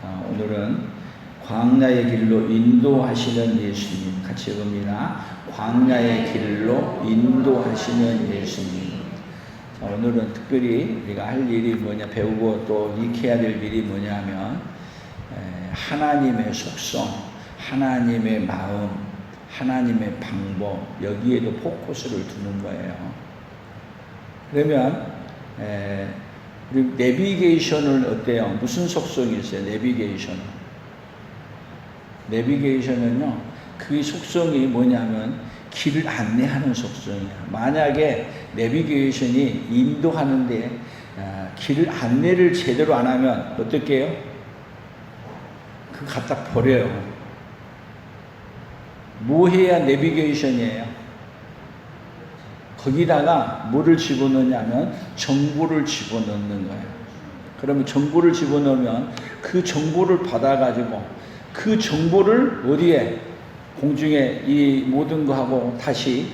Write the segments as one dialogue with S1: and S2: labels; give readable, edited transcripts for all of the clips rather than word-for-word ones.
S1: 오늘은 광야의 길로 인도하시는 예수님 같이 봅니다. 광야의 길로 인도하시는 예수님. 오늘은 특별히 우리가 할 일이 뭐냐, 배우고 또 익혀야 될 일이 뭐냐면 하나님의 속성, 하나님의 마음, 하나님의 방법, 여기에도 포커스를 두는 거예요. 그러면 우리 내비게이션은 어때요? 무슨 속성이 있어요? 내비게이션은요, 그 속성이 뭐냐면 길을 안내하는 속성이에요. 만약에 내비게이션이 인도하는데 길을 안내를 제대로 안 하면 어떻게 해요? 그거 갖다 버려요. 뭐 해야 내비게이션이에요? 거기다가 뭐를 집어넣냐면 정보를 집어넣는 거예요. 그러면 정보를 집어넣으면 그 정보를 받아가지고 그 정보를 어디에? 공중에 이 모든 거하고 다시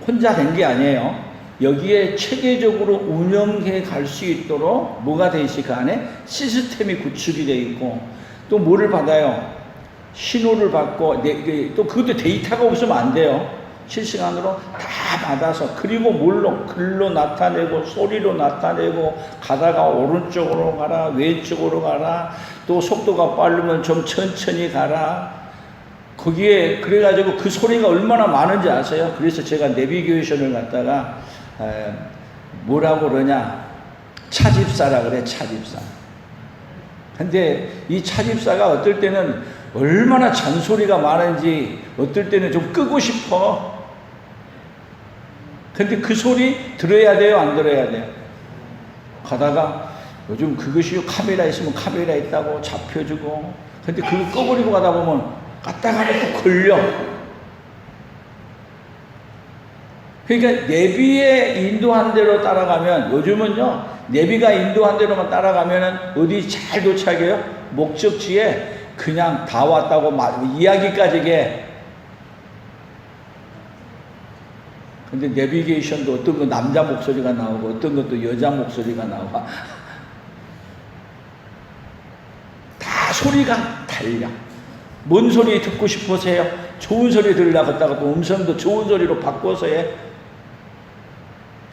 S1: 혼자 된 게 아니에요. 여기에 체계적으로 운영해 갈 수 있도록 뭐가 돼 있지? 그 안에 시스템이 구축이 돼 있고, 또 뭐를 받아요? 신호를 받고, 또 그것도 데이터가 없으면 안 돼요. 실시간으로 다 받아서, 그리고 뭘로? 글로 나타내고 소리로 나타내고, 가다가 오른쪽으로 가라, 왼쪽으로 가라, 또 속도가 빠르면 좀 천천히 가라. 거기에 그래가지고 그 소리가 얼마나 많은지 아세요? 그래서 제가 내비게이션을 갖다가 뭐라고 그러냐, 차집사라 그래. 차집사. 근데 이 차집사가 어떨 때는 얼마나 잔소리가 많은지 어떨 때는 좀 끄고 싶어. 근데 그 소리 들어야 돼요, 안 들어야 돼요? 가다가 요즘 그것이 카메라 있으면 카메라 있다고 잡혀주고, 근데 그거 꺼버리고 가다 보면 갔다가면 또 걸려. 그러니까 내비에 인도한 대로 따라가면, 요즘은요 내비가 인도한 대로만 따라가면은 어디 잘 도착해요? 목적지에 그냥 다 왔다고 이야기까지 해. 근데 내비게이션도 어떤 거 남자 목소리가 나오고 어떤 것도 여자 목소리가 나와. 다 소리가 달려. 뭔 소리 듣고 싶으세요? 좋은 소리 들으려고 했다가 또 음성도 좋은 소리로 바꿔서 해.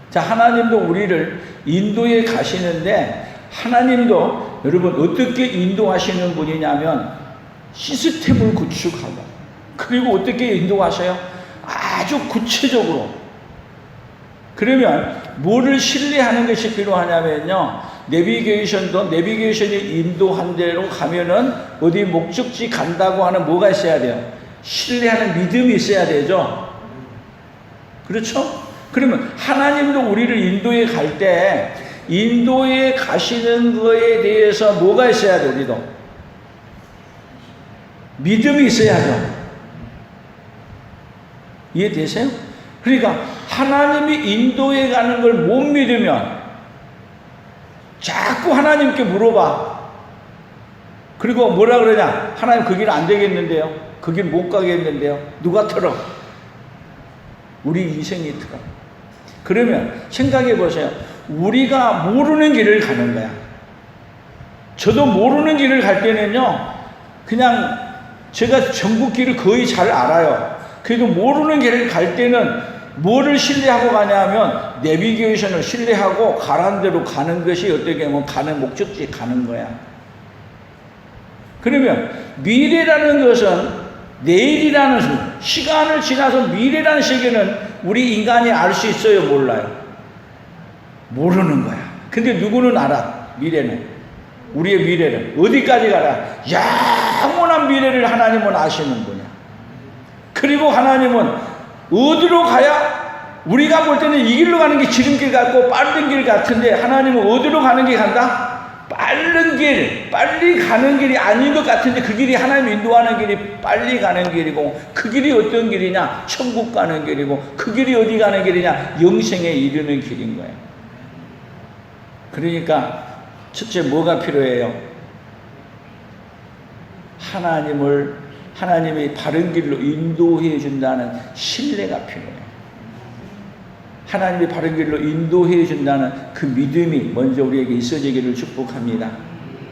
S1: 자, 하나님도 우리를 인도에 가시는데, 하나님도 여러분 어떻게 인도하시는 분이냐면 시스템을 구축하고, 그리고 어떻게 인도하셔요? 아주 구체적으로. 그러면 뭐를 신뢰하는 것이 필요하냐면요, 내비게이션이 인도한 대로 가면은 어디 목적지 간다고 하는 뭐가 있어야 돼요? 신뢰하는 믿음이 있어야 되죠. 그렇죠? 그러면 하나님도 우리를 인도에 갈 때 인도에 가시는 거에 대해서 뭐가 있어야 돼? 우리도 믿음이 있어야죠. 이해되세요? 그러니까 하나님이 인도에 가는 걸 못 믿으면 자꾸 하나님께 물어봐. 그리고 뭐라 그러냐? 하나님 그 길 안 되겠는데요? 그 길 못 가겠는데요? 누가 틀어? 우리 인생이 틀어. 그러면 생각해 보세요. 우리가 모르는 길을 가는 거야. 저도 모르는 길을 갈 때는요, 그냥 제가 전국 길을 거의 잘 알아요. 그래도 모르는 길을 갈 때는 뭐를 신뢰하고 가냐면 내비게이션을 신뢰하고 가라는 대로 가는 것이 어떻게 하면 가는 목적지에 가는 거야. 그러면 미래라는 것은, 내일이라는 시간을 지나서 미래라는 시기는 우리 인간이 알 수 있어요, 몰라요? 모르는 거야. 근데 누구는 알아? 미래는. 우리의 미래는 어디까지 가라? 영원한 미래를 하나님은 아시는 분이야. 그리고 하나님은 어디로 가야, 우리가 볼 때는 이 길로 가는 게 지름길 같고 빠른 길 같은데, 하나님은 어디로 가는 게 간다? 빠른 길, 빨리 가는 길이 아닌 것 같은데, 그 길이 하나님 인도하는 길이 빨리 가는 길이고, 그 길이 어떤 길이냐? 천국 가는 길이고, 그 길이 어디 가는 길이냐? 영생에 이르는 길인 거예요. 그러니까 첫째 뭐가 필요해요? 하나님이 바른 길로 인도해 준다는 신뢰가 필요해요. 하나님이 바른 길로 인도해 준다는 그 믿음이 먼저 우리에게 있어지기를 축복합니다.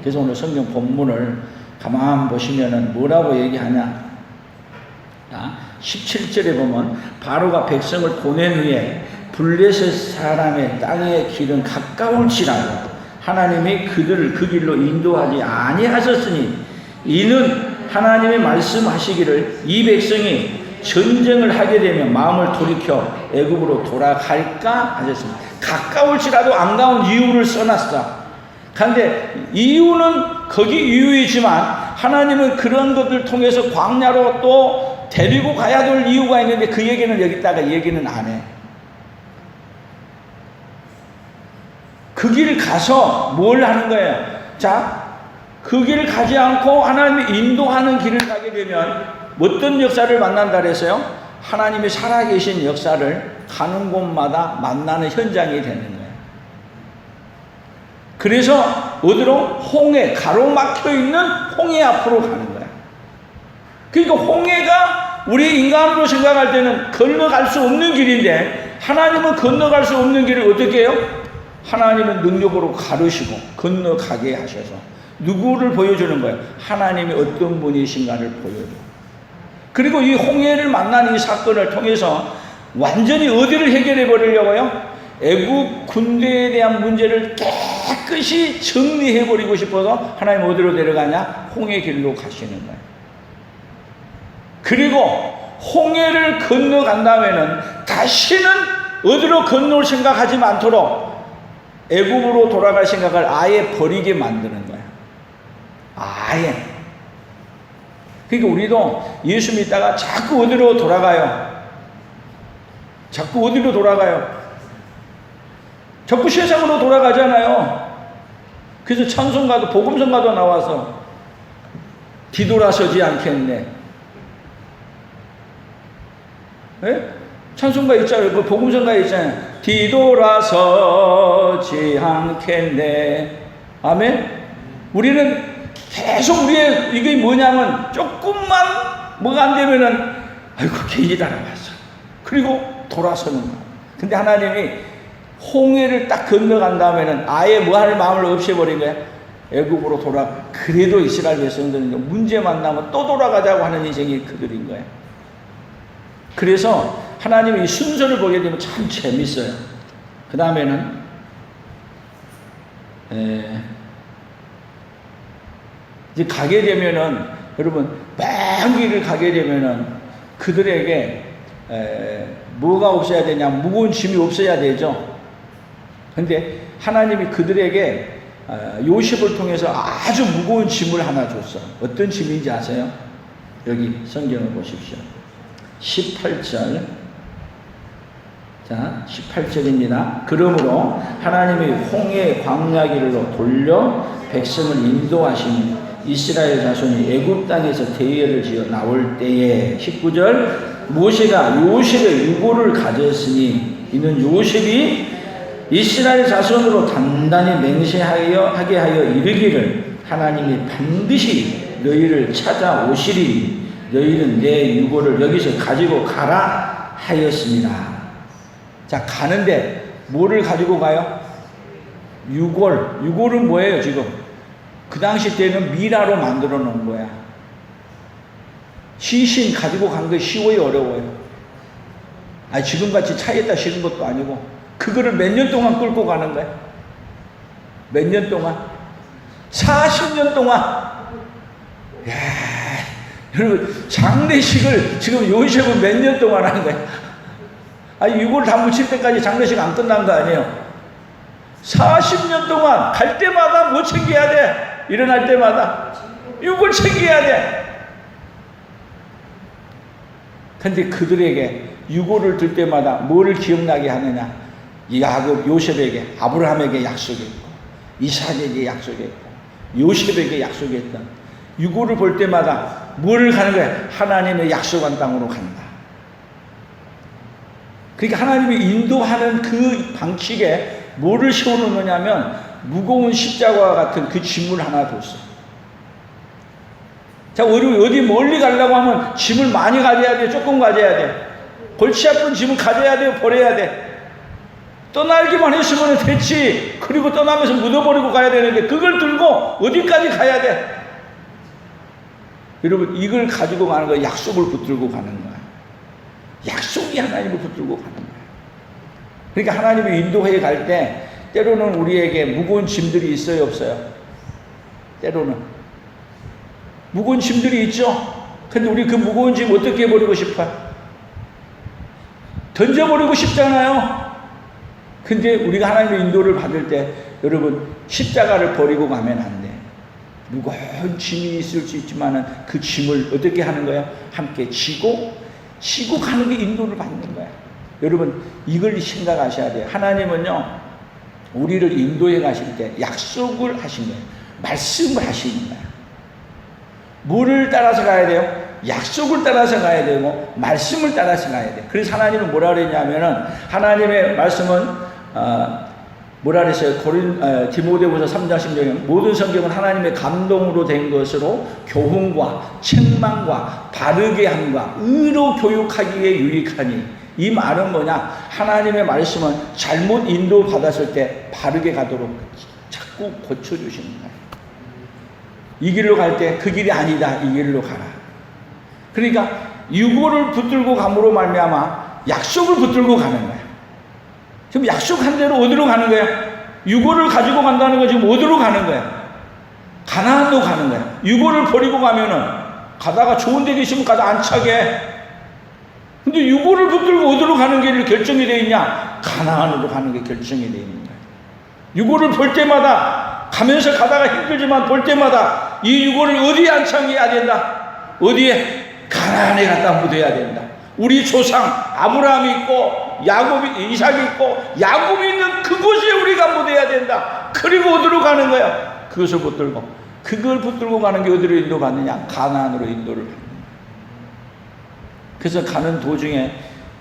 S1: 그래서 오늘 성경 본문을 가만 보시면은 뭐라고 얘기하냐? 17절에 보면 바로가 백성을 보낸 후에 블레셋 사람의 땅의 길은 가까울지라도 하나님이 그들을 그 길로 인도하지 아니하셨으니 이는 하나님이 말씀하시기를 이 백성이 전쟁을 하게 되면 마음을 돌이켜 애굽으로 돌아갈까 하셨습니다. 가까울지라도 안 가온 이유를 써놨어. 그런데 이유는 거기 이유이지만 하나님은 그런 것들 통해서 광야로 또 데리고 가야 될 이유가 있는데 그 얘기는 여기다가 얘기는 안 해. 그 길 가서 뭘 하는 거예요? 자, 그 길을 가지 않고 하나님이 인도하는 길을 가게 되면 어떤 역사를 만난다 그랬어요? 하나님이 살아계신 역사를 가는 곳마다 만나는 현장이 되는 거예요. 그래서 어디로? 홍해, 가로막혀 있는 홍해 앞으로 가는 거예요. 그러니까 홍해가 우리 인간으로 생각할 때는 건너갈 수 없는 길인데 하나님은 건너갈 수 없는 길을 어떻게 해요? 하나님은 능력으로 가르시고 건너가게 하셔서 누구를 보여주는 거예요? 하나님이 어떤 분이신가를 보여줘요. 그리고 이 홍해를 만난 이 사건을 통해서 완전히 어디를 해결해 버리려고요? 애국 군대에 대한 문제를 깨끗이 정리해 버리고 싶어서 하나님 어디로 내려가냐? 홍해 길로 가시는 거예요. 그리고 홍해를 건너간 다음에는 다시는 어디로 건너올 생각하지 않도록 애국으로 돌아갈 생각을 아예 버리게 만드는 거예요. 아예. 그러니까 우리도 예수 믿다가 자꾸 어디로 돌아가요? 자꾸 어디로 돌아가요? 자꾸 세상으로 돌아가잖아요. 그래서 찬송가도 복음성가도 나와서 뒤돌아서지 않겠네. 네? 찬송가 있잖아요. 그 복음성가 있잖아요. 뒤돌아서지 않겠네. 아멘. 우리는 계속 우리의 이게 뭐냐면 조금만 뭐가 안 되면은 아이고 괜히 따라갔어. 그리고 돌아서는 거야. 근데 하나님이 홍해를 딱 건너간 다음에는 아예 뭐 할 마음을 없애버린 거야. 애국으로 돌아. 그래도 이스라엘 백성들은 문제 만나면 또 돌아가자고 하는 인생이 그들인 거야. 그래서 하나님이 이 순서를 보게 되면 참 재밌어요. 그 다음에는 이제 가게 되면은 여러분 먼 길을 가게 되면은 그들에게 뭐가 없어야 되냐? 무거운 짐이 없어야 되죠. 근데 하나님이 그들에게 요셉을 통해서 아주 무거운 짐을 하나 줬어. 어떤 짐인지 아세요? 여기 성경을 보십시오. 18절. 자, 18절입니다. 그러므로 하나님이 홍해 광야길로 돌려 백성을 인도하시니 이스라엘 자손이 애굽 땅에서 대회를 지어 나올 때에 19절 모세가 요셉의 유고를 가졌으니 이는 요셉이 이스라엘 자손으로 단단히 맹세하게 하여 이르기를 하나님이 반드시 너희를 찾아오시리니 너희는 내 유고를 여기서 가지고 가라 하였습니다. 자, 가는데 뭐를 가지고 가요? 유골은 뭐예요 지금? 그 당시 때는 미라로 만들어 놓은 거야. 시신 가지고 간 게 쉬워요, 어려워요? 지금같이 차에다 실은 것도 아니고 그거를 몇 년 동안 끌고 가는 거야. 몇 년 동안? 40년 동안. 야, 여러분 장례식을 지금 요셉은 몇 년 동안 한 거야. 이걸 다 묻힐 때까지 장례식 안 끝난 거 아니에요? 40년 동안 갈 때마다 뭐 챙겨야 돼? 일어날 때마다 이걸 챙겨야 돼. 근데 그들에게 유고를 들 때마다 뭐를 기억나게 하느냐? 야곱, 요셉에게, 아브라함에게 약속했고 이삭에게 약속했고 요셉에게 약속했던 유고를 볼 때마다 뭐를 가는 거야? 하나님의 약속한 땅으로 간다. 그러니까 하나님이 인도하는 그 방식에 뭐를 세워놓느냐면 무거운 십자가와 같은 그 짐을 하나 뒀어. 자, 우리 어디 멀리 가려고 하면 짐을 많이 가져야 돼? 조금 가져야 돼? 골치 아픈 짐은 가져야 돼요? 버려야 돼? 떠나기만 했으면 됐지. 그리고 떠나면서 묻어버리고 가야 되는데 그걸 들고 어디까지 가야 돼? 여러분, 이걸 가지고 가는 거야. 약속을 붙들고 가는 거야. 약속이 하나님을 붙들고 가는 거야. 그러니까 하나님의 인도회에 갈 때 때로는 우리에게 무거운 짐들이 있어요, 없어요? 때로는 무거운 짐들이 있죠. 근데 우리 그 무거운 짐 어떻게 해버리고 싶어요? 던져버리고 싶잖아요. 근데 우리가 하나님의 인도를 받을 때 여러분, 십자가를 버리고 가면 안 돼. 무거운 짐이 있을 수 있지만은 그 짐을 어떻게 하는 거야? 함께 지고 가는 게 인도를 받는 거야. 여러분, 이걸 생각하셔야 돼요. 하나님은요, 우리를 인도해 가실 때 약속을 하신 거예요. 말씀을 하시는 거야. 뭐를 따라서 가야 돼요? 약속을 따라서 가야 되고 말씀을 따라서 가야 돼. 그래서 하나님은 뭐라 그랬냐면은, 하나님의 말씀은 뭐라 그랬어요? 디모데후서 3장 10절에 모든 성경은 하나님의 감동으로 된 것으로 교훈과 책망과 바르게 함과 의로 교육하기에 유익하니. 이 말은 뭐냐? 하나님의 말씀은 잘못 인도 받았을 때 바르게 가도록 자꾸 고쳐주시는 거예요. 이 길로 갈 때 그 길이 아니다, 이 길로 가라. 그러니까 유고를 붙들고 감으로 말미암아 약속을 붙들고 가는 거야. 지금 약속한 대로 어디로 가는 거야? 유고를 가지고 간다는 건 지금 어디로 가는 거야? 가나안으로 가는 거야. 유고를 버리고 가면은 가다가 좋은 데 계시면 가다 안 차게. 근데 유고를 붙들고 어디로 가는 게 결정이 되어 있냐? 가나안으로 가는 게 결정이 되어 있는 거야. 유고를 볼 때마다, 가면서 가다가 힘들지만 볼 때마다 이 유고를 어디에 안착해야 된다? 어디에? 가나안에 갖다 묻어야 된다. 우리 조상 아브라함이 있고 야곱이, 이삭이 있고 야곱이 있는 그곳에 우리가 묻어야 된다. 그리고 어디로 가는 거야? 그것을 붙들고, 그걸 붙들고 가는 게 어디로 인도받느냐? 가나안으로 인도를 받는 거야. 그래서 가는 도중에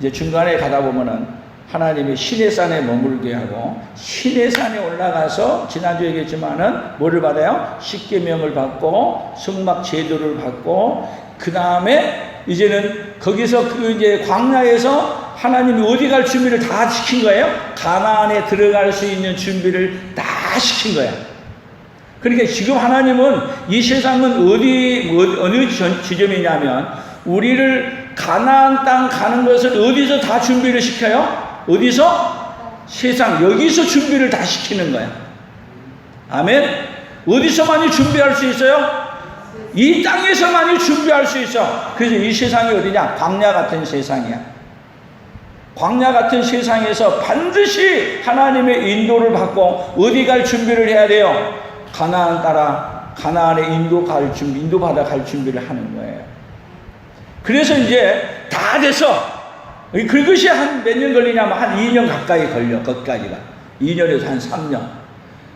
S1: 이제 중간에 가다 보면은 하나님이 시내산에 머물게 하고, 시내산에 올라가서 지난주에 얘기했지만은 뭐를 받아요? 십계명을 받고 성막 제도를 받고, 그 다음에 이제는 거기서 그 이제 광야에서 하나님이 어디 갈 준비를 다 시킨 거예요. 가나안에 들어갈 수 있는 준비를 다 시킨 거야. 그러니까 지금 하나님은 이 세상은 어느 지점이냐면, 우리를 가나안 땅 가는 것을 어디서 다 준비를 시켜요? 어디서? 세상, 여기서 준비를 다 시키는 거야. 아멘? 어디서만이 준비할 수 있어요? 이 땅에서만이 준비할 수 있어. 그래서 이 세상이 어디냐? 광야 같은 세상이야. 광야 같은 세상에서 반드시 하나님의 인도를 받고 어디 갈 준비를 해야 돼요? 가나안 따라, 가나안에 인도받아 갈 준비를 하는 거예요. 그래서 이제 다 돼서, 그것이 한 몇 년 걸리냐면 한 2년 가까이 걸려, 거기까지가. 2년에서 한 3년.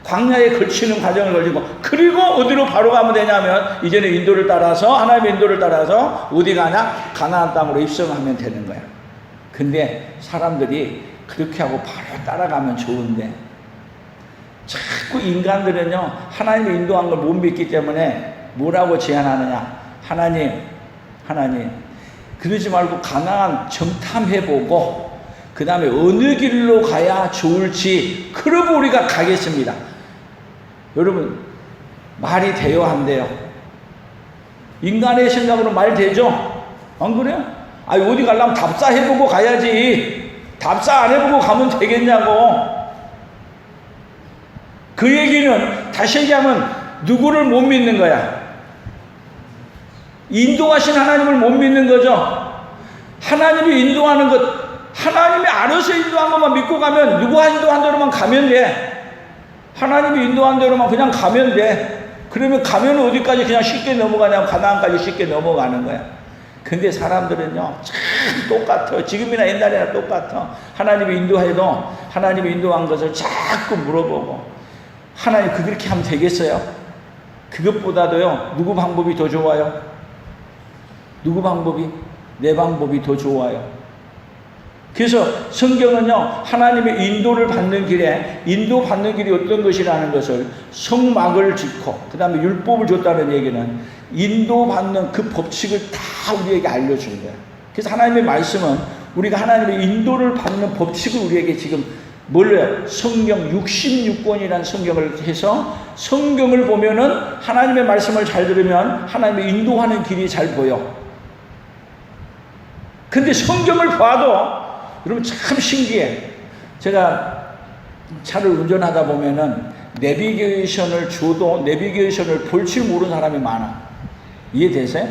S1: 광야에 걸치는 과정을 걸리고, 그리고 어디로 바로 가면 되냐면, 이제는 인도를 따라서, 하나님의 인도를 따라서 어디 가냐? 가나안 땅으로 입성하면 되는 거야. 근데 사람들이 그렇게 하고 바로 따라가면 좋은데, 자꾸 인간들은요, 하나님의 인도한 걸 못 믿기 때문에 뭐라고 제안하느냐? 하나님, 그러지 말고 가나안 정탐해보고 그 다음에 어느 길로 가야 좋을지, 그러고 우리가 가겠습니다. 여러분, 말이 돼요, 안 돼요? 인간의 생각으로 말 되죠? 안 그래요? 아니, 어디 가려면 답사해보고 가야지. 답사 안 해보고 가면 되겠냐고. 그 얘기는 다시 얘기하면 누구를 못 믿는 거야? 인도하신 하나님을 못 믿는 거죠. 하나님이 인도하는 것, 하나님이 알아서 인도한 것만 믿고 가면, 누가 인도한 대로만 가면 돼. 하나님이 인도한 대로만 그냥 가면 돼. 그러면 가면 어디까지 그냥 쉽게 넘어가냐면 가나안까지 쉽게 넘어가는 거야. 근데 사람들은요, 참 똑같아. 지금이나 옛날이나 똑같아. 하나님이 인도해도 하나님이 인도한 것을 자꾸 물어보고, 하나님 그렇게 하면 되겠어요? 그것보다도요, 누구 방법이 더 좋아요? 누구 방법이? 내 방법이 더 좋아요. 그래서 성경은요, 하나님의 인도를 받는 길에, 인도받는 길이 어떤 것이라는 것을 성막을 짓고 그 다음에 율법을 줬다는 얘기는 인도받는 그 법칙을 다 우리에게 알려준 거예요. 그래서 하나님의 말씀은 우리가 하나님의 인도를 받는 법칙을 우리에게 지금 뭘로요? 성경 66권이라는 성경을 해서 성경을 보면은 하나님의 말씀을 잘 들으면 하나님의 인도하는 길이 잘 보여. 근데 성경을 봐도 여러분 참 신기해. 제가 차를 운전하다 보면은 내비게이션을 줘도 내비게이션을 볼 줄 모르는 사람이 많아. 이해되세요?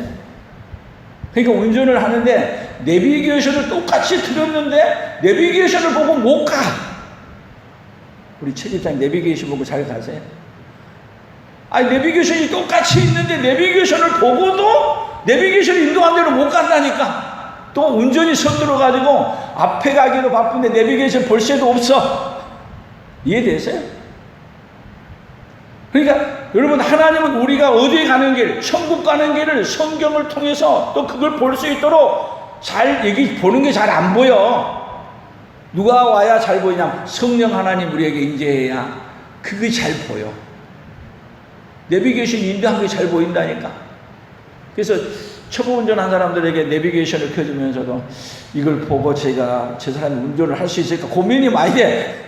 S1: 그러니까 운전을 하는데 내비게이션을 똑같이 들었는데 내비게이션을 보고 못 가. 우리 최 집사님 내비게이션 보고 잘 가세요? 아니 내비게이션이 똑같이 있는데 내비게이션을 보고도 내비게이션 인도한 대로 못 간다니까. 또 운전이 서들어가지고 앞에 가기로 바쁜데 내비게이션 볼 새도 없어. 이해되세요? 그러니까 여러분 하나님은 우리가 어디에 가는 길, 천국 가는 길을 성경을 통해서 또 그걸 볼 수 있도록 잘 보는 게 잘 안 보여. 누가 와야 잘 보이냐? 성령 하나님 우리에게 임재해야 그게 잘 보여. 내비게이션 인도한 게 잘 보인다니까. 그래서 초보 운전한 사람들에게 내비게이션을 켜주면서도 이걸 보고 제가 저 사람이 운전을 할 수 있을까 고민이 많이 돼.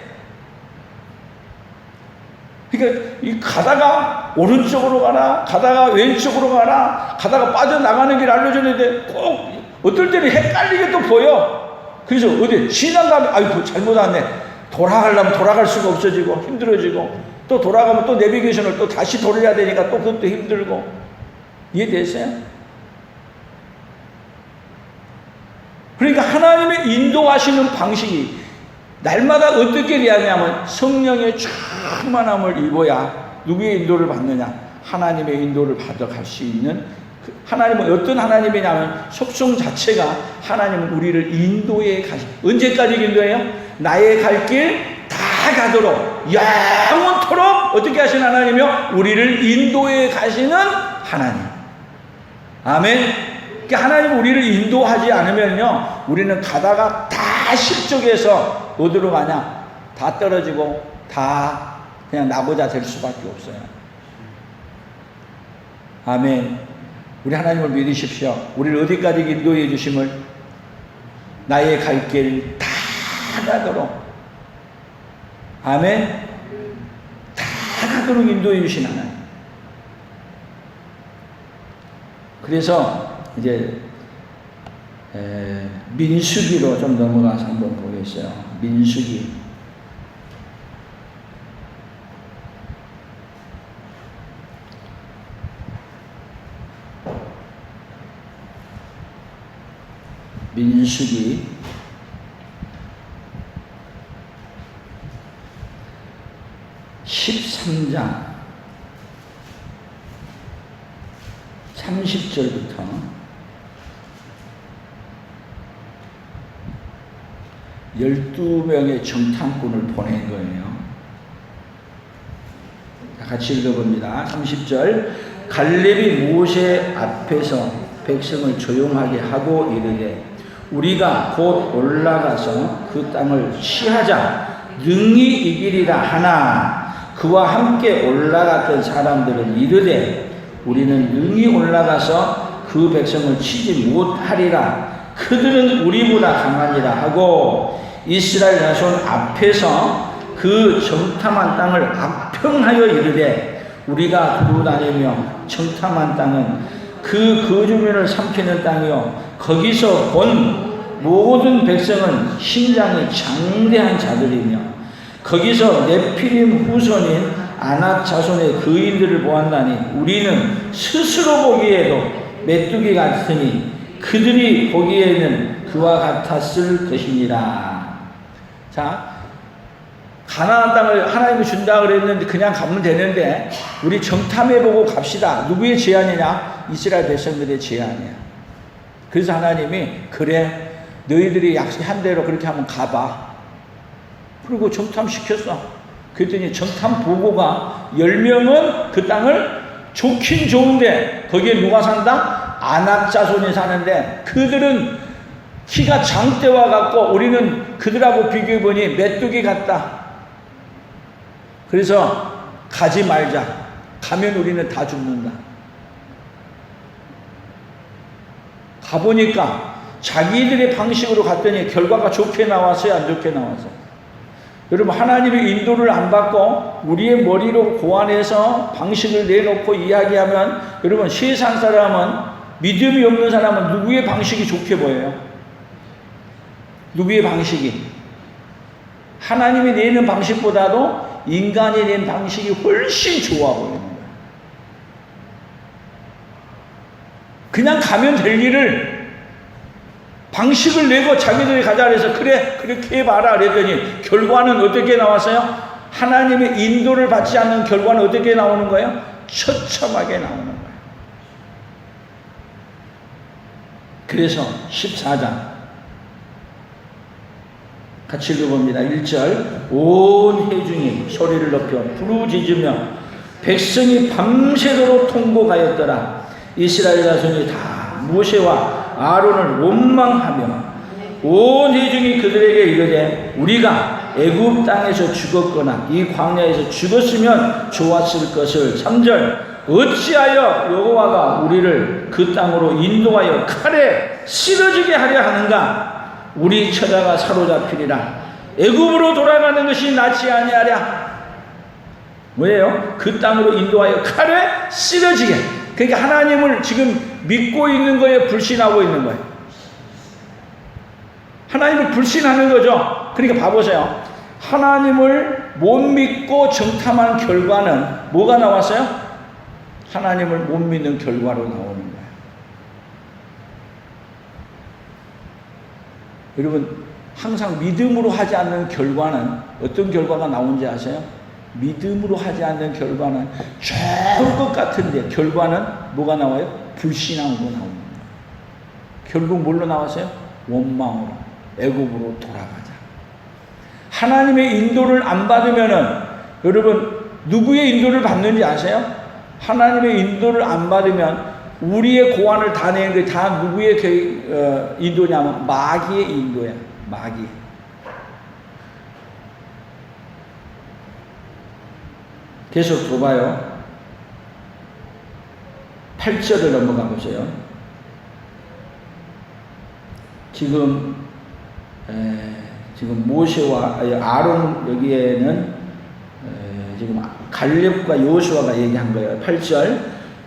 S1: 그러니까 이 가다가 오른쪽으로 가라, 가다가 왼쪽으로 가라, 가다가 빠져나가는 길 알려줬는데 꼭 어떨 때는 헷갈리게 또 보여. 그래서 어디 지나가면 아이고 잘못 왔네. 돌아가려면 돌아갈 수가 없어지고 힘들어지고 또 돌아가면 또 내비게이션을 또 다시 돌려야 되니까 또 그것도 힘들고. 이해되세요? 그러니까 하나님의 인도하시는 방식이 날마다 어떻게 되냐면 성령의 충만함을 입어야 누구의 인도를 받느냐? 하나님의 인도를 받아갈 수 있는. 하나님은 어떤 하나님이냐면 속성 자체가 하나님은 우리를 인도에 가시. 언제까지 인도해요? 나의 갈 길 다 가도록 영원토록 어떻게 하시는 하나님이요? 우리를 인도에 가시는 하나님. 아멘. 그러니까 하나님 우리를 인도하지 않으면요 우리는 가다가 다 실족해서 어디로 가냐? 다 떨어지고 다 그냥 나보자 될 수밖에 없어요. 아멘. 우리 하나님을 믿으십시오. 우리를 어디까지 인도해 주심을? 나의 갈 길 다 가도록. 아멘. 다 가도록 인도해 주신 하나님. 그래서 이제 민수기로 좀 넘어가서 한번 보겠어요. 민수기. 민수기 13장 30절부터 12명의 정탐꾼을 보낸 거예요. 같이 읽어봅니다. 30절. 갈렙이 모세 앞에서 백성을 조용하게 하고 이르되 우리가 곧 올라가서 그 땅을 취하자 능히 이기리라 하나 그와 함께 올라갔던 사람들은 이르되 우리는 능히 올라가서 그 백성을 치지 못하리라. 그들은 우리보다 강하니라 하고 이스라엘 자손 앞에서 그 정탐한 땅을 악평하여 이르되 우리가 두루 다니며 정탐한 땅은 그 거주민을 삼키는 땅이요 거기서 본 모든 백성은 신장이 장대한 자들이며 거기서 네피림 후손인 아낙 자손의 거인들을 보았나니 우리는 스스로 보기에도 메뚜기 같으니 그들이 보기에는 그와 같았을 것이니라. 자, 가나안 땅을 하나님이 준다 그랬는데 그냥 가면 되는데 우리 정탐해보고 갑시다. 누구의 제안이냐? 이스라엘 백성들의 제안이야. 그래서 하나님이 그래 너희들이 약속한 대로 그렇게 하면 가봐. 그리고 정탐시켰어. 그랬더니 정탐 보고가 10명은 그 땅을 좋긴 좋은데 거기에 누가 산다? 아낙 자손이 사는데 그들은 키가 장대와 같고 우리는 그들하고 비교해보니 메뚜기 같다. 그래서 가지 말자. 가면 우리는 다 죽는다. 가보니까 자기들의 방식으로 갔더니 결과가 좋게 나왔어요? 안 좋게 나왔어요? 여러분, 하나님의 인도를 안 받고 우리의 머리로 고안해서 방식을 내놓고 이야기하면, 여러분, 세상 사람은, 믿음이 없는 사람은 누구의 방식이 좋게 보여요? 누구의 방식이? 하나님이 내는 방식보다도 인간이 낸 방식이 훨씬 좋아 보이는 거예요. 그냥 가면 될 일을 방식을 내고 자기들이 가자 그래서 그래 그렇게 해봐라 그랬더니 결과는 어떻게 나왔어요? 하나님의 인도를 받지 않는 결과는 어떻게 나오는 거예요? 처참하게 나오는 거예요. 그래서 14장 같이 읽어봅니다. 1절 온 회중이 소리를 높여 부르짖으며 백성이 밤새도록 통곡하였더라. 이스라엘 자손이 다 모세와 아론을 원망하며 온 회중이 그들에게 이르되 우리가 애굽 땅에서 죽었거나 이 광야에서 죽었으면 좋았을 것을. 3절 어찌하여 여호와가 우리를 그 땅으로 인도하여 칼에 쓰러지게 하려 하는가? 우리 처자가 사로잡히리라. 애굽으로 돌아가는 것이 낫지 아니하랴. 뭐예요? 그 땅으로 인도하여 칼에 쓰러지게. 그러니까 하나님을 지금 믿고 있는 거에 불신하고 있는 거예요. 하나님을 불신하는 거죠. 그러니까 봐보세요. 하나님을 못 믿고 정탐한 결과는 뭐가 나왔어요? 하나님을 못 믿는 결과로 나오는 거예요. 여러분, 항상 믿음으로 하지 않는 결과는 어떤 결과가 나오는지 아세요? 믿음으로 하지 않는 결과는 좋을 것 같은데 결과는 뭐가 나와요? 불신앙으로 나오는 거예요. 결국 뭘로 나왔어요? 원망으로, 애굽으로 돌아가자. 하나님의 인도를 안 받으면은, 여러분 누구의 인도를 받는지 아세요? 하나님의 인도를 안 받으면 우리의 고안을 다 내는 게 다 누구의 인도냐면 마귀의 인도야. 마귀. 계속 더 봐요. 8절을 넘어가 보세요. 지금 모세와 아론 여기에는 지금 갈렙과 여호수아가 얘기한 거예요. 8절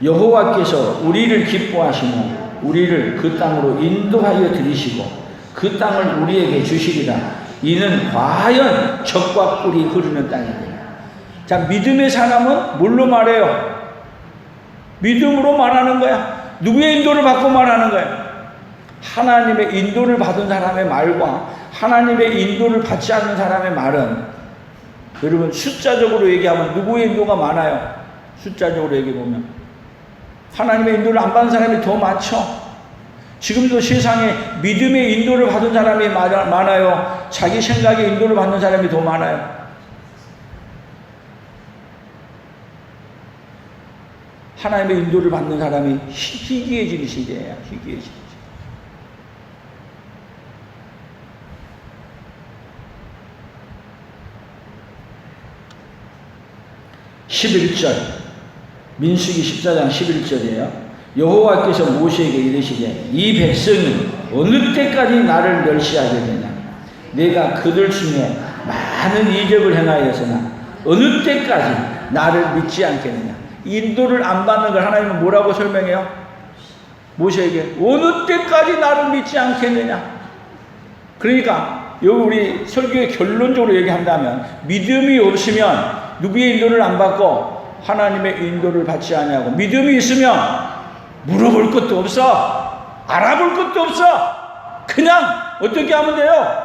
S1: 여호와께서 우리를 기뻐하시며 우리를 그 땅으로 인도하여 들이시고 그 땅을 우리에게 주시리라. 이는 과연 젖과 꿀이 흐르는 땅이니라. 자, 믿음의 사람은 뭘로 말해요? 믿음으로 말하는 거야. 누구의 인도를 받고 말하는 거야? 하나님의 인도를 받은 사람의 말과 하나님의 인도를 받지 않는 사람의 말은, 여러분 숫자적으로 얘기하면 누구의 인도가 많아요? 숫자적으로 얘기해보면 하나님의 인도를 안 받은 사람이 더 많죠. 지금도 세상에 믿음의 인도를 받은 사람이 많아요? 자기 생각의 인도를 받는 사람이 더 많아요? 하나님의 인도를 받는 사람이 희귀해지는 시대예요. 희귀해지는 시대. 11절 민수기 14장 11절이에요. 여호와께서 모세에게 이르시되 이 백성이 어느 때까지 나를 멸시하겠느냐. 내가 그들 중에 많은 이적을 행하였으나 어느 때까지 나를 믿지 않겠느냐. 인도를 안 받는 걸 하나님은 뭐라고 설명해요? 모세에게 어느 때까지 나를 믿지 않겠느냐. 그러니까 여기 우리 설교의 결론적으로 얘기한다면 믿음이 없으면 누구의 인도를 안 받고 하나님의 인도를 받지 아니하고, 믿음이 있으면 물어볼 것도 없어, 알아볼 것도 없어, 그냥 어떻게 하면 돼요?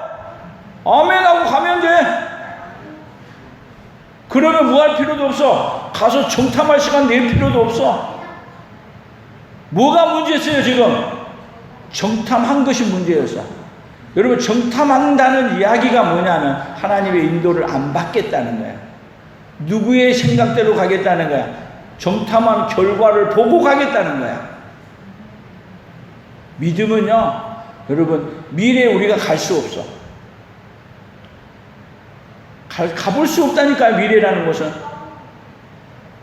S1: 아멘하고 가면 돼. 그러면 뭐 할 필요도 없어. 가서 정탐할 시간 낼 필요도 없어. 뭐가 문제였어요 지금? 정탐한 것이 문제였어. 여러분 정탐한다는 이야기가 뭐냐면 하나님의 인도를 안 받겠다는 거야. 누구의 생각대로 가겠다는 거야. 정탐한 결과를 보고 가겠다는 거야. 믿음은요 여러분 미래에 우리가 갈 수 없어. 가볼 수 없다니까요. 미래라는 것은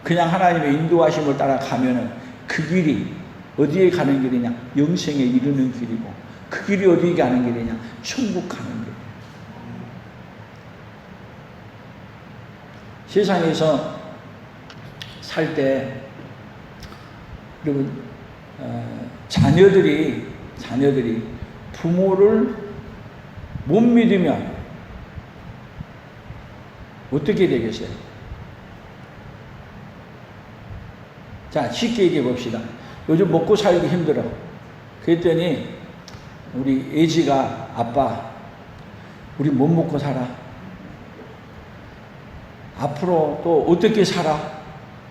S1: 그냥 하나님의 인도하심을 따라 가면은 그 길이 어디에 가는 길이냐? 영생에 이르는 길이고, 그 길이 어디에 가는 길이냐? 천국 가는 길. 세상에서 살 때 여러분 자녀들이 부모를 못 믿으면 어떻게 되겠어요? 자, 쉽게 얘기해 봅시다. 요즘 먹고 살기 힘들어. 그랬더니 우리 애지가 아빠, 우리 못 먹고 살아. 앞으로 또 어떻게 살아?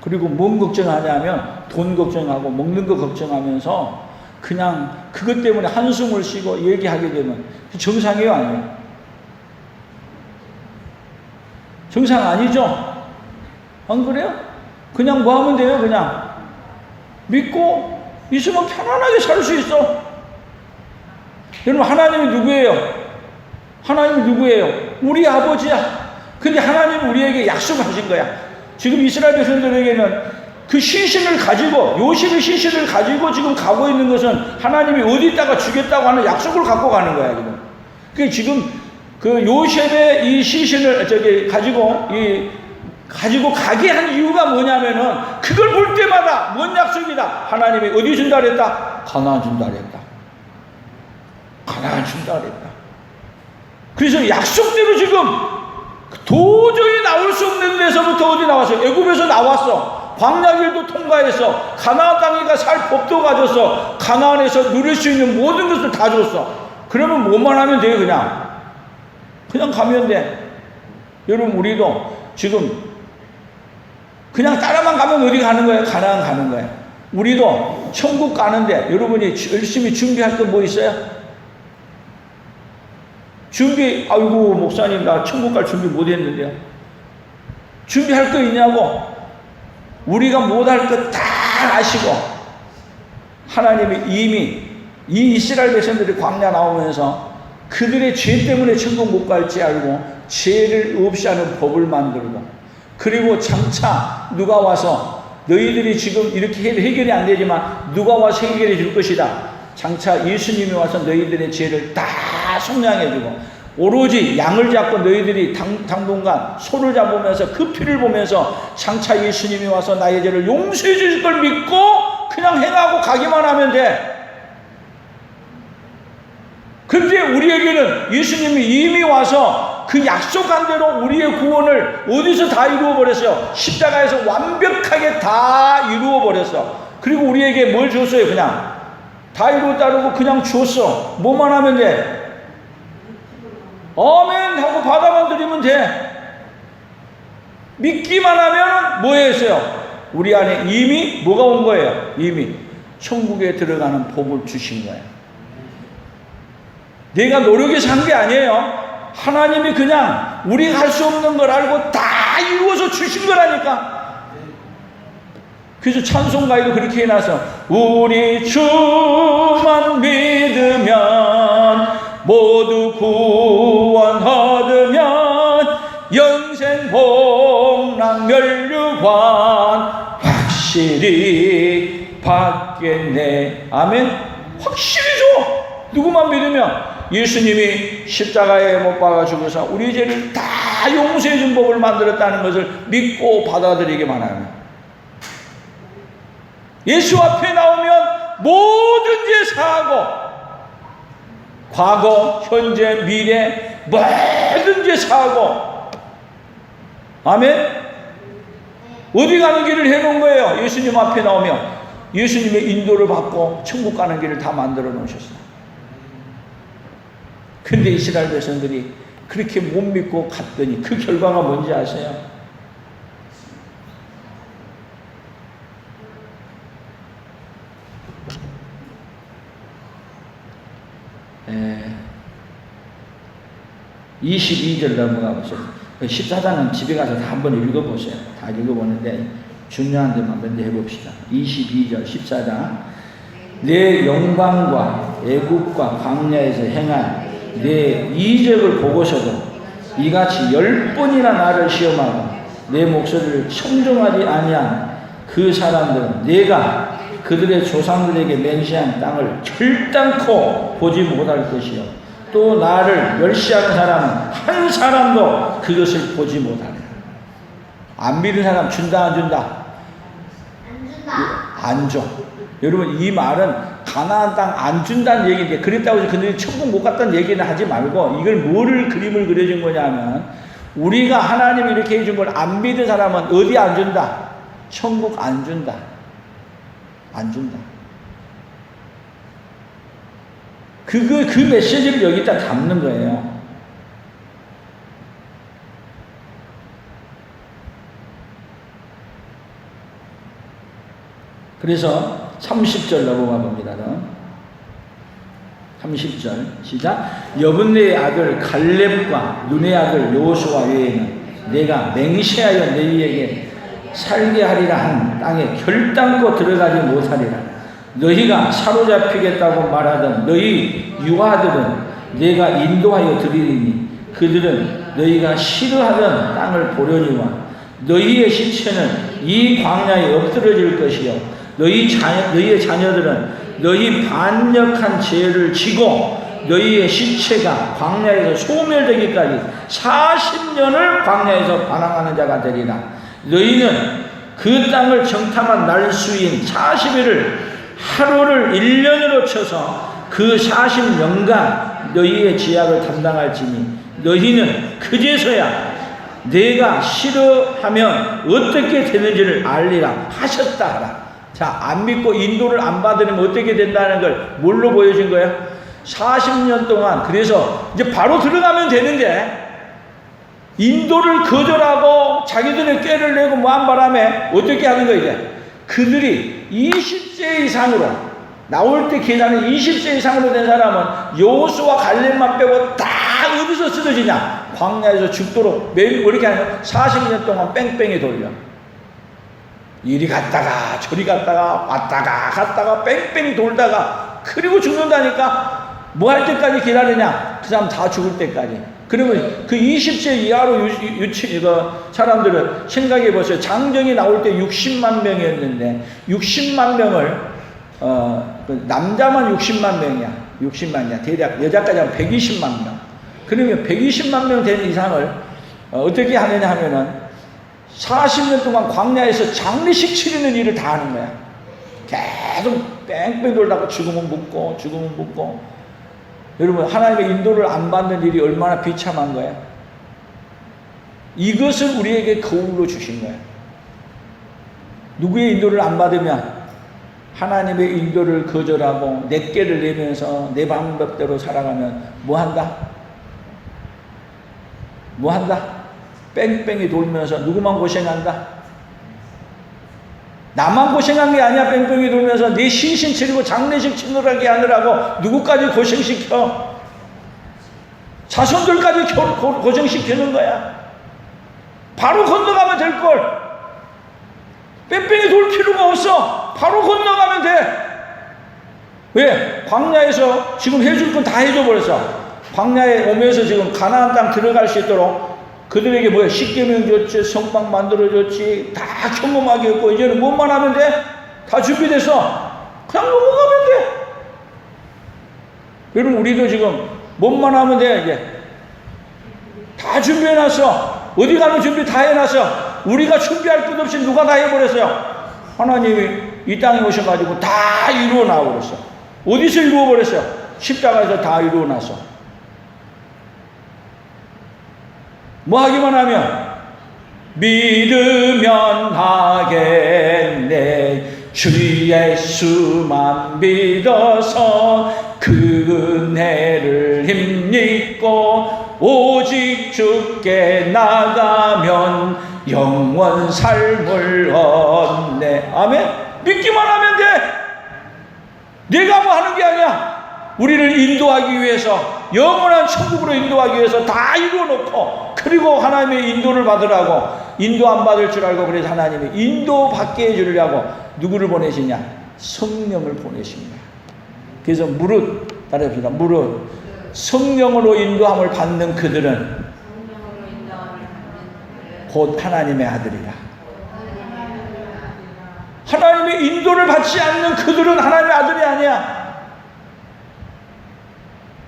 S1: 그리고 뭔 걱정하냐면 돈 걱정하고 먹는 거 걱정하면서 그냥 그것 때문에 한숨을 쉬고 얘기하게 되면 정상이에요, 아니에요? 정상 아니죠? 안 그래요? 그냥 뭐 하면 돼요? 그냥 믿고 있으면 편안하게 살 수 있어. 여러분, 하나님이 누구예요? 하나님이 누구예요? 우리 아버지야. 근데 하나님은 우리에게 약속하신 거야. 지금 이스라엘 백성들에게는 그 신신을 가지고, 요셉의 신신을 가지고 지금 가고 있는 것은 하나님이 어디다가 주겠다고 하는 약속을 갖고 가는 거야, 지금. 그 지금 그 요셉의 이 신신을 가지고 가게 한 이유가 뭐냐면은 그걸 볼 때마다 뭔 약속이다. 하나님이 어디 준다 그랬다? 가나안 준다 그랬다. 가나안 준다 그랬다. 그래서 약속대로 지금 도저히 나올 수 없는 데서부터 어디 나왔어요? 애굽에서 나왔어. 광야길도 통과했어. 가나안 땅에가 살 법도 가졌어. 가나안에서 누릴 수 있는 모든 것을 다 줬어. 그러면 뭐만 하면 돼요? 그냥 가면 돼. 여러분, 우리도 지금 그냥 따라만 가면 어디 가는 거예요? 가나안 가는 거예요. 우리도 천국 가는데 여러분이 열심히 준비할 거 뭐 있어요? 아이고 목사님 나 천국 갈 준비 못 했는데요. 준비할 거 있냐고. 우리가 못할 거 다 아시고 하나님이 이미 이 이스라엘 백성들이 광야 나오면서 그들의 죄 때문에 천국 못 갈지 알고 죄를 없이 하는 법을 만들고, 그리고 장차 누가 와서 너희들이 지금 이렇게 해결이 안 되지만 누가 와서 해결해 줄 것이다. 장차 예수님이 와서 너희들의 죄를 다 속량해주고, 오로지 양을 잡고 너희들이 당분간 소를 잡으면서 그 피를 보면서 장차 예수님이 와서 나의 죄를 용서해 주실 걸 믿고 그냥 행하고 가기만 하면 돼. 그런데 우리에게는 예수님이 이미 와서 그 약속한 대로 우리의 구원을 어디서 다 이루어 버렸어요? 십자가에서 완벽하게 다 이루어 버렸어. 그리고 우리에게 뭘 줬어요? 그냥 다 이루었다고 그냥 줬어. 뭐만 하면 돼? 아멘 하고 받아만 드리면 돼. 믿기만 하면 뭐 했어요? 우리 안에 이미 뭐가 온 거예요? 이미 천국에 들어가는 복을 주신 거예요. 내가 노력해서 한 게 아니에요. 하나님이 그냥 우리가 할 수 없는 걸 알고 다 이루어서 주신 거라니까. 그래서 찬송가에도 그렇게 해놔서 우리 주만 믿으면 모두 구원 얻으면 영생 복락 멸류관 확실히 받겠네. 아멘. 확실히 줘. 누구만 믿으면. 예수님이 십자가에 못 박아 죽어서 우리 죄를 다 용서해 준 법을 만들었다는 것을 믿고 받아들이기만 하면, 예수 앞에 나오면 모든 죄 사하고 과거, 현재, 미래 모든 죄 사하고. 아멘. 어디 가는 길을 해놓은 거예요? 예수님 앞에 나오면 예수님의 인도를 받고 천국 가는 길을 다 만들어 놓으셨어요. 근데 이스라엘 백성들이 그렇게 못 믿고 갔더니 그 결과가 뭔지 아세요? 에, 22절 넘어가 보세요. 14장은 집에 가서 다 한번 읽어보세요. 다 읽어보는데 중요한 데만 먼저 해봅시다. 22절 14장. 내 영광과 애국과 광야에서 행한 내 이적을 보고서도 이같이 10번이나 나를 시험하고 내 목소리를 청종하지 아니한 그 사람들은 내가 그들의 조상들에게 맹세한 땅을 결단코 보지 못할 것이요 또 나를 멸시하는 사람은 한 사람도 그것을 보지 못하리라. 안 믿는 사람 준다 안 준다?
S2: 안 준다.
S1: 안 줘. 여러분 이 말은 가나안 땅 안 준다는 얘기인데 그랬다고 해서 그들이 천국 못 갔다는 얘기는 하지 말고 이걸 뭐를 그림을 그려준 거냐면 우리가 하나님이 이렇게 해준 걸 안 믿은 사람은 어디 안 준다? 천국 안 준다. 안 준다. 그 메시지를 여기다 담는 거예요. 그래서 30절 넘어가 봅니다. 30절 시작. 여분네의 아들 갈렙과 눈의 아들 여호수아 외에는 내가 맹세하여 너희에게 살게 하리라 한 땅에 결단코 들어가지 못하리라. 너희가 사로잡히겠다고 말하던 너희 유아들은 내가 인도하여 드리리니 그들은 너희가 싫어하던 땅을 보려니와 너희의 시체는 이 광야에 엎드러질 것이요 너희의 자녀들은 너희 반역한 죄를 지고 너희의 시체가 광야에서 소멸되기까지 40년을 광야에서 반항하는 자가 되리라. 너희는 그 땅을 정탐한 날수인 40일을 하루를 1년으로 쳐서 그 40년간 너희의 지약을 담당할지니 너희는 그제서야 내가 싫어하면 어떻게 되는지를 알리라 하셨다 하라. 자, 안 믿고 인도를 안 받으면 어떻게 된다는 걸 뭘로 보여준 거예요? 40년 동안. 그래서 이제 바로 들어가면 되는데 인도를 거절하고 자기들의 꾀를 내고 뭐한 바람에 어떻게 하는 거예요? 이제 그들이 20세 이상으로 나올 때 계산은 20세 이상으로 된 사람은 여호수아 갈렙만 빼고 다 어디서 쓰러지냐? 광야에서 죽도록 매일 이렇게 하는 40년 동안 뺑뺑이 돌려. 이리 갔다가 저리 갔다가 왔다가 갔다가 뺑뺑 돌다가 그리고 죽는다니까. 뭐 할 때까지 기다리냐? 그 사람 다 죽을 때까지. 그러면 그 20세 이하로 사람들은 생각해 보세요. 장정이 나올 때 60만 명이었는데 60만 명을 남자만 60만 명이야. 60만이야. 대략 여자까지 하면 120만 명. 그러면 120만 명 되는 이상을 어떻게 하느냐 하면은 40년 동안 광야에서 장례식 치르는 일을 다 하는 거야. 계속 뺑뺑 돌다가 죽으면 묻고 죽으면 묻고. 여러분 하나님의 인도를 안 받는 일이 얼마나 비참한 거야. 이것을 우리에게 거울로 주신 거야. 누구의 인도를 안 받으면 하나님의 인도를 거절하고 내 꾀를 내면서 내 방법대로 살아가면 뭐 한다? 뭐 한다? 뺑뺑이 돌면서 누구만 고생한다? 나만 고생한 게 아니야. 뺑뺑이 돌면서 내 신신 치르고 장례식 치르게 하느라고 누구까지 고생시켜? 자손들까지 고생시키는 거야. 바로 건너가면 될걸. 뺑뺑이 돌 필요가 없어. 바로 건너가면 돼. 왜? 광야에서 지금 해줄 건 다 해줘버렸어. 광야에 오면서 지금 가나안 땅 들어갈 수 있도록 그들에게 뭐야? 십계명 줬지, 성막 만들어줬지, 다 경험하게 했고, 이제는 뭐만 하면 돼? 다 준비됐어. 그냥 넘어가면 돼. 여러분, 우리도 지금 뭐만 하면 돼, 이제. 다 준비해놨어. 어디 가는 준비 다 해놨어. 우리가 준비할 것 없이 누가 다 해버렸어요? 하나님이 이 땅에 오셔가지고 다 이루어 나와버렸어. 어디서 이루어버렸어요? 십자가에서 다 이루어놨어. 뭐 하기만 하면 믿으면 하겠네. 주 예수만 믿어서 그 은혜를 힘입고 오직 주께 나가면 영원 삶을 얻네. 아멘. 믿기만 하면 돼. 내가 뭐 하는 게 아니야. 우리를 인도하기 위해서, 영원한 천국으로 인도하기 위해서 다 이루어놓고, 그리고 하나님의 인도를 받으라고, 인도 안 받을 줄 알고, 그래서 하나님이 인도 받게 해주려고 누구를 보내시냐? 성령을 보내십니다. 그래서 무릇, 따라합시다. 무릇 성령으로 인도함을 받는 그들은 곧 하나님의 아들이라. 하나님의 인도를 받지 않는 그들은 하나님의 아들이 아니야.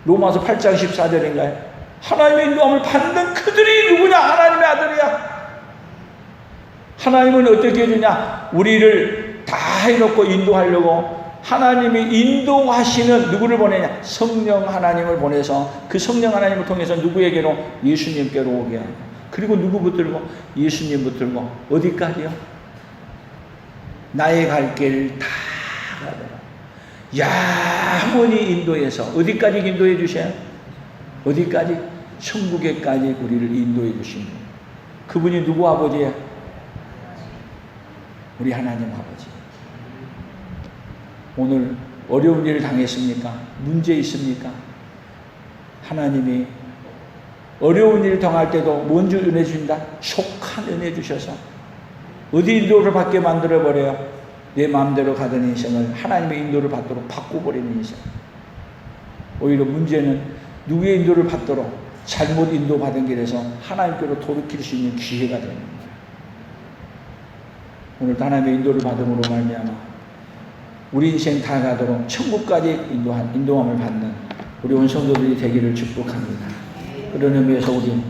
S1: 로마서 8장 14절인가요? 하나님의 인도함을 받는 그들이 누구냐? 하나님의 아들이야. 하나님은 어떻게 해주냐? 우리를 다 해놓고 인도하려고 하나님이 인도하시는 누구를 보내냐? 성령 하나님을 보내서 그 성령 하나님을 통해서 누구에게로? 예수님께로 오게 하고, 그리고 누구 붙들고? 예수님 붙들고 어디까지요? 나의 갈 길 다 가더라. 영원히 인도해서 어디까지 인도해 주셔요? 어디까지? 천국에까지 우리를 인도해 주신 분. 그분이 누구 아버지예요? 우리 하나님 아버지. 오늘 어려운 일을 당했습니까? 문제 있습니까? 하나님이 어려운 일을 당할 때도 뭔지 은혜 주신다? 속한 은혜 주셔서 어디 인도를 받게 만들어버려요? 내 마음대로 가던 인생을 하나님의 인도를 받도록 바꿔버리는 인생. 오히려 문제는 누구의 인도를 받도록 잘못 인도받은 길에서 하나님께로 돌이킬 수 있는 기회가 되는 거예요. 오늘 하나님의 인도를 받음으로 말미암아 우리 인생 다 가도록 천국까지 인도함을 받는 우리 온 성도들이 되기를 축복합니다. 그런 의미에서 우리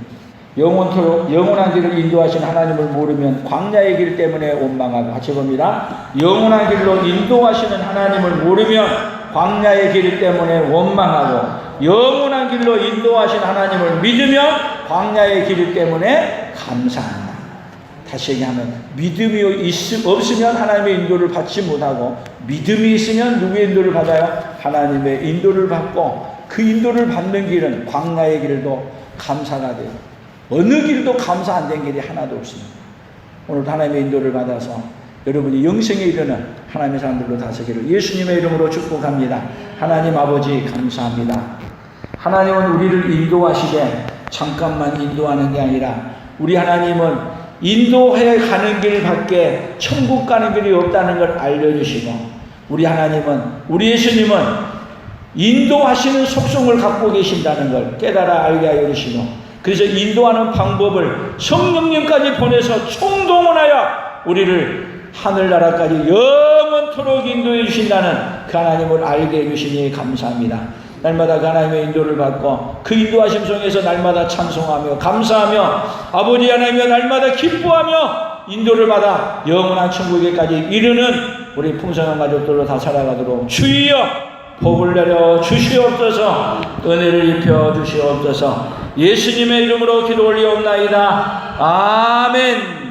S1: 영원토록 영원한 길을 인도하신 하나님을 모르면 광야의 길 때문에 원망하고, 같이 봅니다. 영원한 길로 인도하시는 하나님을 모르면 광야의 길 때문에 원망하고, 영원한 길로 인도하신 하나님을 믿으면 광야의 길 때문에 감사한다. 다시 얘기하면 믿음이 없으면 하나님의 인도를 받지 못하고, 믿음이 있으면 누구의 인도를 받아요? 하나님의 인도를 받고, 그 인도를 받는 길은 광야의 길도 감사가 돼요. 어느 길도 감사 안 된 길이 하나도 없습니다. 오늘 하나님의 인도를 받아서 여러분이 영생에 이르는 하나님의 사람들로 다스기를 예수님의 이름으로 축복합니다. 하나님 아버지 감사합니다. 하나님은 우리를 인도하시되 잠깐만 인도하는 게 아니라 우리 하나님은 인도해 가는 길밖에 천국 가는 길이 없다는 걸 알려주시고, 우리 하나님은, 우리 예수님은 인도하시는 속성을 갖고 계신다는 걸 깨달아 알게 하여 주시고, 그래서 인도하는 방법을 성령님까지 보내서 총동원하여 우리를 하늘나라까지 영원토록 인도해 주신다는 그 하나님을 알게 해주시니 감사합니다. 날마다 그 하나님의 인도를 받고 그 인도하심 속에서 날마다 찬송하며 감사하며 아버지 하나님과 날마다 기뻐하며 인도를 받아 영원한 천국에까지 이르는 우리 풍성한 가족들로 다 살아가도록 주여 복을 내려 주시옵소서, 은혜를 입혀 주시옵소서. 예수님의 이름으로 기도 올리옵나이다. 아멘.